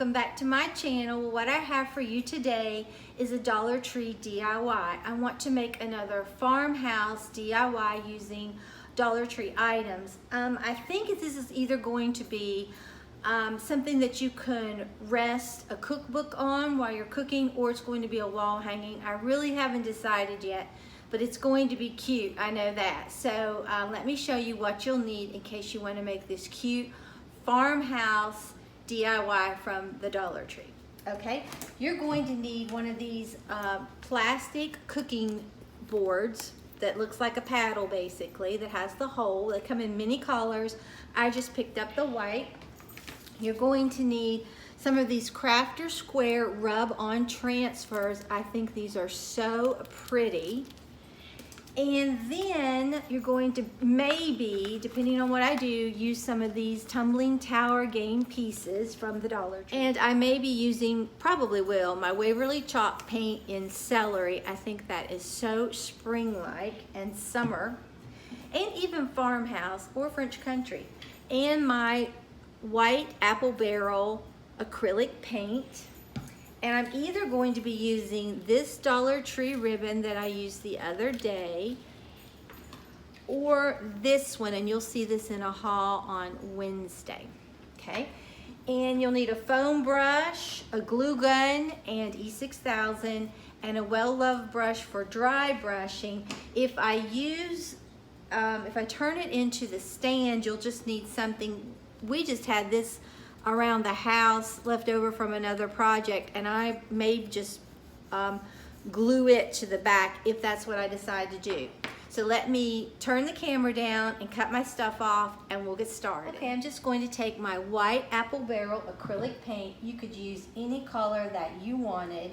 welcome back to my channel. What I have for you today is a Dollar Tree DIY. I want to make another farmhouse DIY using Dollar Tree items. I think this is either going to be something that you can rest a cookbook on while you're cooking, or it's going to be a wall hanging. I really haven't decided yet, but it's going to be cute, I know that. So let me show you what you'll need in case you want to make this cute farmhouse DIY from the Dollar Tree. Okay, you're going to need one of these plastic cooking boards that looks like a paddle, basically, that has the hole. They come in many colors. I just picked up the white. You're going to need some of these Crafter Square rub-on transfers. I think these are so pretty. And then you're going to maybe, depending on what I do, use some of these tumbling tower game pieces from the Dollar Tree. And I may be using, probably will, my Waverly Chalk paint in Celery. I think that is so spring-like and summer, and even farmhouse or French country. And my white apple barrel acrylic paint. And I'm either going to be using this Dollar Tree ribbon that I used the other day, or this one, and you'll see this in a haul on Wednesday, okay? And you'll need a foam brush, a glue gun, and E6000, and a well-loved brush for dry brushing. If I turn it into the stand, you'll just need something. We just had this around the house left over from another project, and I may just glue it to the back if that's what I decide to do. So let me turn the camera down and cut my stuff off, and we'll get started. Okay, I'm just going to take my white apple barrel acrylic paint. You could use any color that you wanted,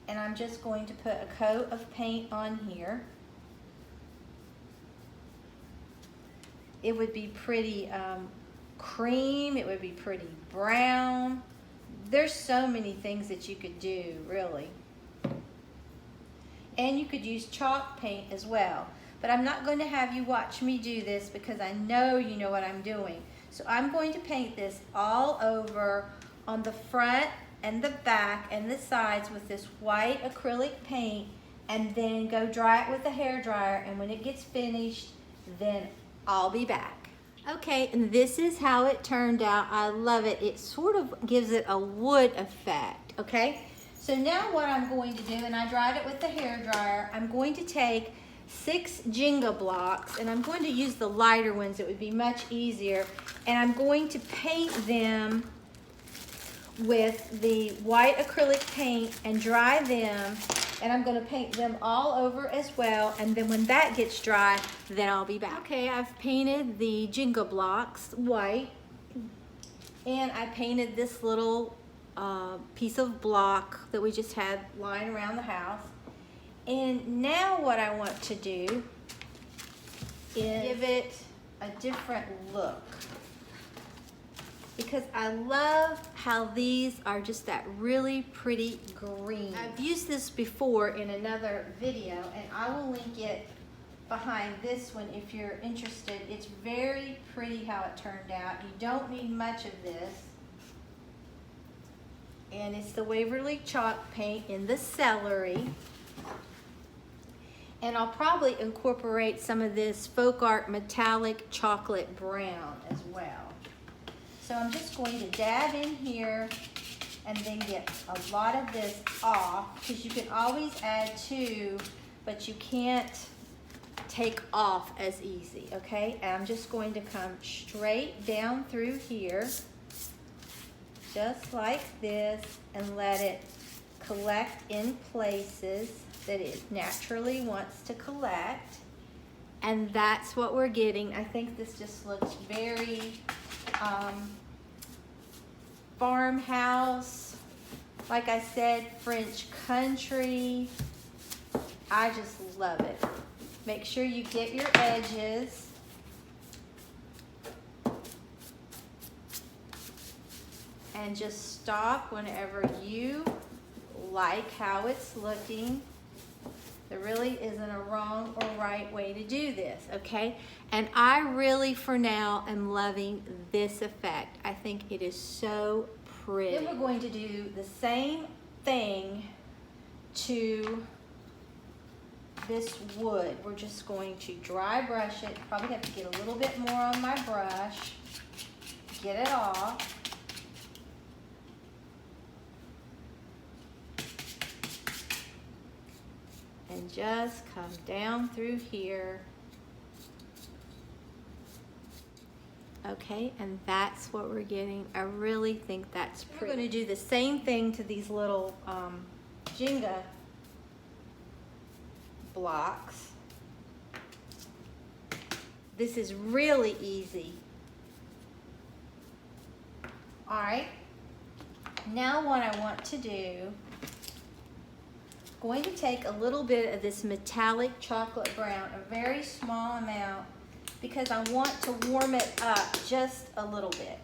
and I'm just going to put a coat of paint on here. It would be pretty cream, it would be pretty brown. There's so many things that you could do, really. And you could use chalk paint as well. But I'm not going to have you watch me do this because I know you know what I'm doing. So I'm going to paint this all over on the front and the back and the sides with this white acrylic paint, and then go dry it with a hairdryer, and when it gets finished, then I'll be back. Okay, and this is how it turned out. I love it. It sort of gives it a wood effect, okay? So now what I'm going to do, and I dried it with the hairdryer, I'm going to take 6 Jenga blocks, and I'm going to use the lighter ones. It would be much easier. And I'm going to paint them with the white acrylic paint and dry them. And I'm going to paint them all over as well, and then when that gets dry, then I'll be back. Okay, I've painted the Jenga blocks white, and I painted this little piece of block that we just had lying around the house. And now what I want to do is give it a different look, because I love how these are just that really pretty green. I've used this before in another video, and I will link it behind this one if you're interested. It's very pretty how it turned out. You don't need much of this. And it's the Waverly Chalk paint in the Celery. And I'll probably incorporate some of this Folk Art metallic chocolate brown as well. So I'm just going to dab in here and then get a lot of this off, because you can always add to, but you can't take off as easy, okay? And I'm just going to come straight down through here, just like this, and let it collect in places that it naturally wants to collect. And that's what we're getting. I think this just looks very farmhouse, like I said, French country. I just love it. Make sure you get your edges. And just stop whenever you like how it's looking. There really isn't a wrong or right way to do this, okay? And I really, for now, am loving this effect. I think it is so pretty. Then we're going to do the same thing to this wood. We're just going to dry brush it. Probably have to get a little bit more on my brush. Get it off. And just come down through here. Okay, and that's what we're getting. I really think that's pretty. We're going to do the same thing to these little Jenga blocks. This is really easy. All right, now what I want to do, going to take a little bit of this metallic chocolate brown, a very small amount, because I want to warm it up just a little bit.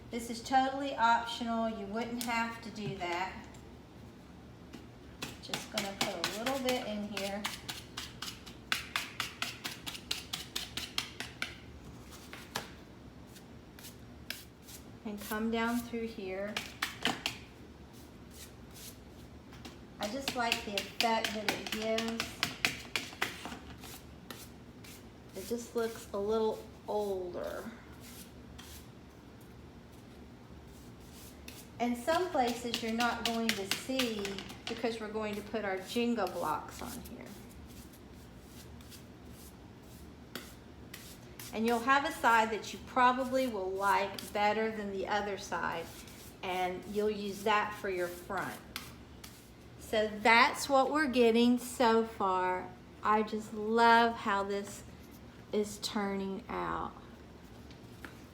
This is totally optional. You wouldn't have to do that. Just gonna put a little bit in here. And come down through here. I just like the effect that it gives. It just looks a little older. And some places you're not going to see because we're going to put our Jenga blocks on here. And you'll have a side that you probably will like better than the other side, and you'll use that for your front. So that's what we're getting so far. I just love how this is turning out.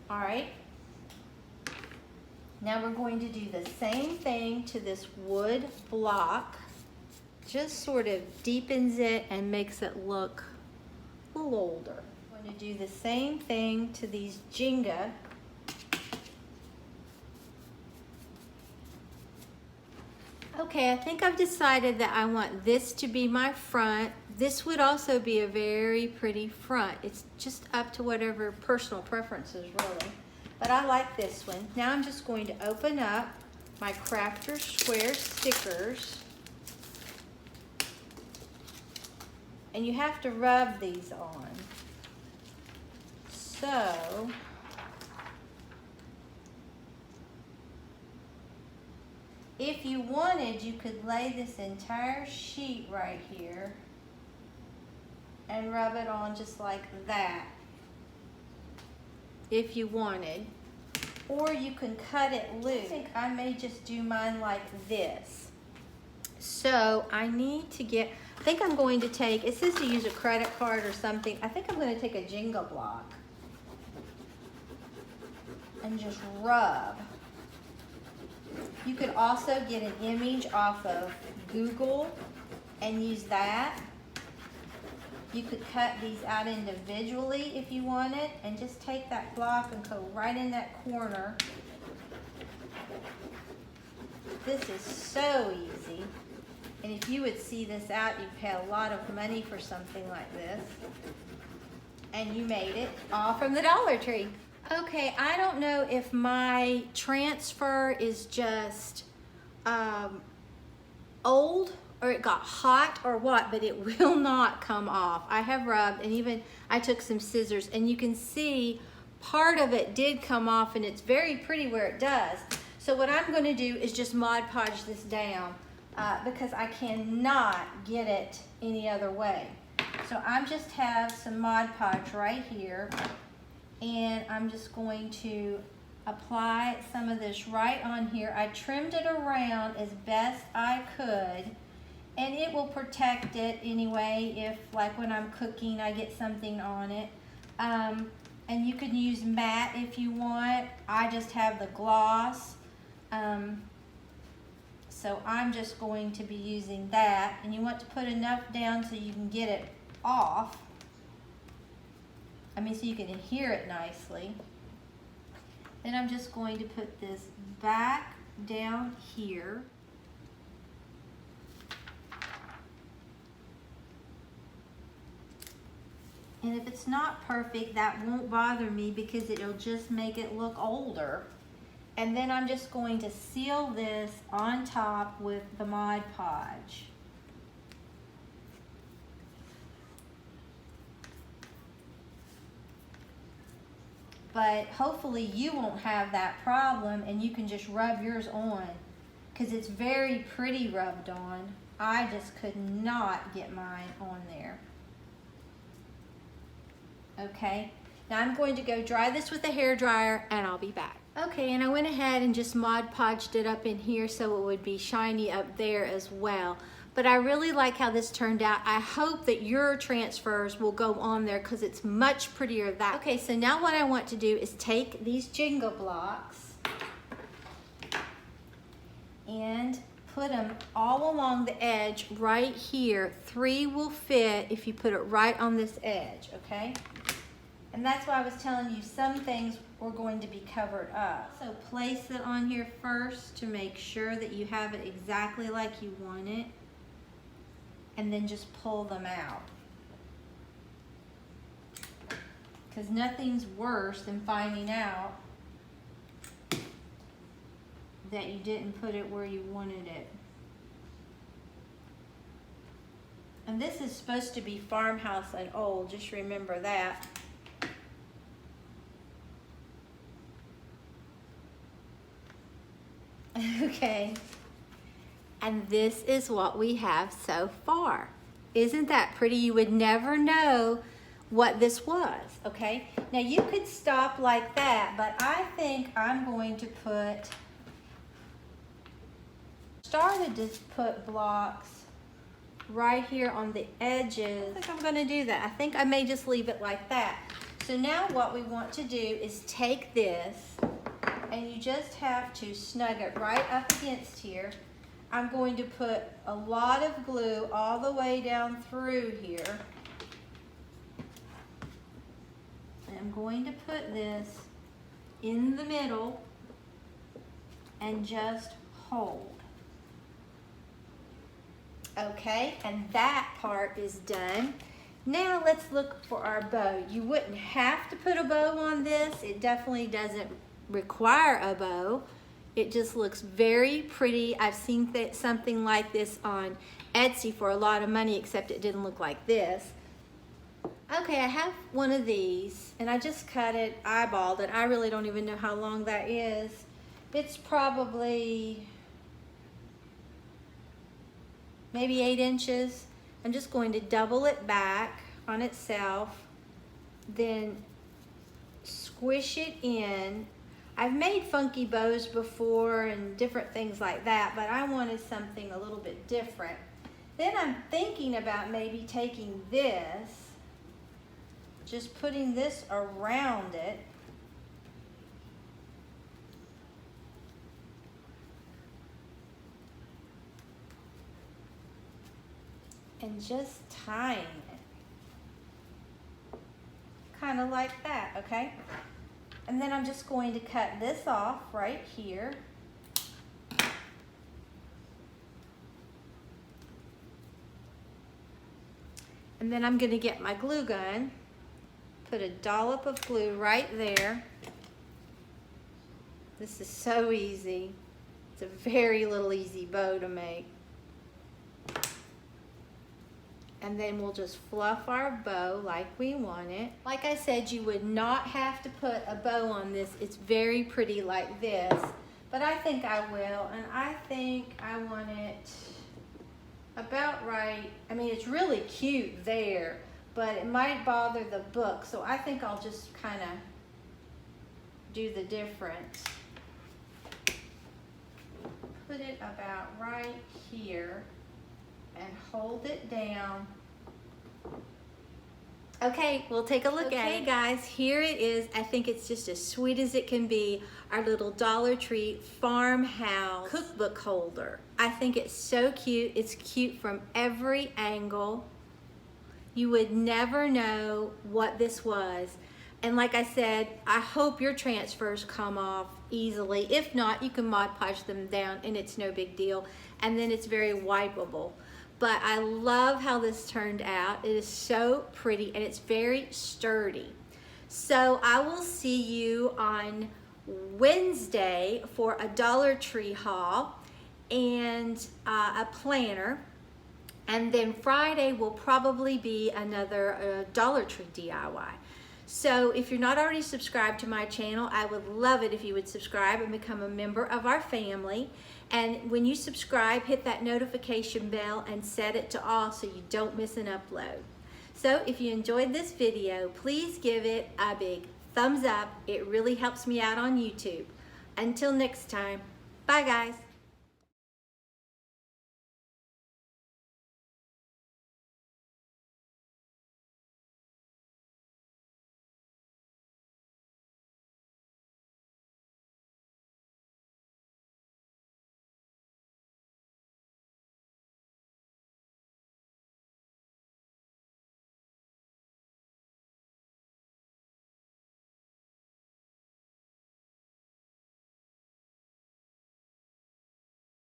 All right. Now we're going to do the same thing to this wood block. Just sort of deepens it and makes it look a little older. I'm going to do the same thing to these Jenga. Okay, I think I've decided that I want this to be my front. This would also be a very pretty front. It's just up to whatever personal preferences, really. But I like this one. Now I'm just going to open up my Crafter Square stickers. And you have to rub these on. So, if you wanted, you could lay this entire sheet right here and rub it on just like that, if you wanted. Or you can cut it loose. I think I may just do mine like this. So I need to get, I think I'm going to take, it says to use a credit card or something. I think I'm going to take a Jenga block and just rub. You could also get an image off of Google and use that. You could cut these out individually if you wanted, and just take that block and go right in that corner. This is so easy. And if you would see this out, you'd pay a lot of money for something like this. And you made it all from the Dollar Tree. Okay, I don't know if my transfer is just old or it got hot or what, but it will not come off. I have rubbed, and even I took some scissors, and you can see part of it did come off, and it's very pretty where it does. So what I'm going to do is just Mod Podge this down because I cannot get it any other way. So I just have some Mod Podge right here, and I'm just going to apply some of this right on here. I trimmed it around as best I could, and it will protect it anyway if, like when I'm cooking, I get something on it. And you can use matte if you want. I just have the gloss. So I'm just going to be using that. And you want to put enough down so you can get it off. I mean, so you can adhere it nicely. Then I'm just going to put this back down here. And if it's not perfect, that won't bother me because it'll just make it look older. And then I'm just going to seal this on top with the Mod Podge. But hopefully you won't have that problem and you can just rub yours on, because it's very pretty rubbed on. I just could not get mine on there. Okay, now I'm going to go dry this with a hairdryer and I'll be back. Okay, and I went ahead and just Mod Podged it up in here so it would be shiny up there as well. But I really like how this turned out. I hope that your transfers will go on there because it's much prettier that way. Okay, so now what I want to do is take these Jenga blocks and put them all along the edge right here. 3 will fit if you put it right on this edge, okay? And that's why I was telling you some things were going to be covered up. So place it on here first to make sure that you have it exactly like you want it. And then just pull them out. Because nothing's worse than finding out that you didn't put it where you wanted it. And this is supposed to be farmhouse and old, just remember that. Okay. And this is what we have so far. Isn't that pretty? You would never know what this was, okay? Now you could stop like that, but I think I'm going to started to put blocks right here on the edges. I think I'm gonna do that. I think I may just leave it like that. So now what we want to do is take this, and you just have to snug it right up against here. I'm going to put a lot of glue all the way down through here. And I'm going to put this in the middle and just hold. Okay, and that part is done. Now let's look for our bow. You wouldn't have to put a bow on this. It definitely doesn't require a bow. It just looks very pretty. I've seen something like this on Etsy for a lot of money, except it didn't look like this. Okay, I have one of these, and I just cut it, eyeballed it. I really don't even know how long that is. It's probably maybe 8 inches. I'm just going to double it back on itself, then squish it in. I've made funky bows before and different things like that, but I wanted something a little bit different. Then I'm thinking about maybe taking this, just putting this around it, and just tying it. Kind of like that, okay? And then I'm just going to cut this off right here. And then I'm going to get my glue gun, put a dollop of glue right there. This is so easy. It's a very little easy bow to make. And then we'll just fluff our bow like we want it. Like I said, you would not have to put a bow on this. It's very pretty like this, but I think I will, and I think I want it about right. I mean, it's really cute there, but it might bother the book, so I think I'll just kind of do the difference. Put it about right here and hold it down. Okay, we'll take a look at it. Okay guys, here it is. I think it's just as sweet as it can be. Our little Dollar Tree Farmhouse Cookbook holder. I think it's so cute. It's cute from every angle. You would never know what this was. And like I said, I hope your transfers come off easily. If not, you can Mod Podge them down and it's no big deal. And then it's very wipeable. But I love how this turned out. It is so pretty and it's very sturdy. So I will see you on Wednesday for a Dollar Tree haul and a planner. And then Friday will probably be another Dollar Tree DIY. So if you're not already subscribed to my channel, I would love it if you would subscribe and become a member of our family. And when you subscribe, hit that notification bell and set it to all so you don't miss an upload. So if you enjoyed this video, please give it a big thumbs up. It really helps me out on YouTube. Until next time, bye guys.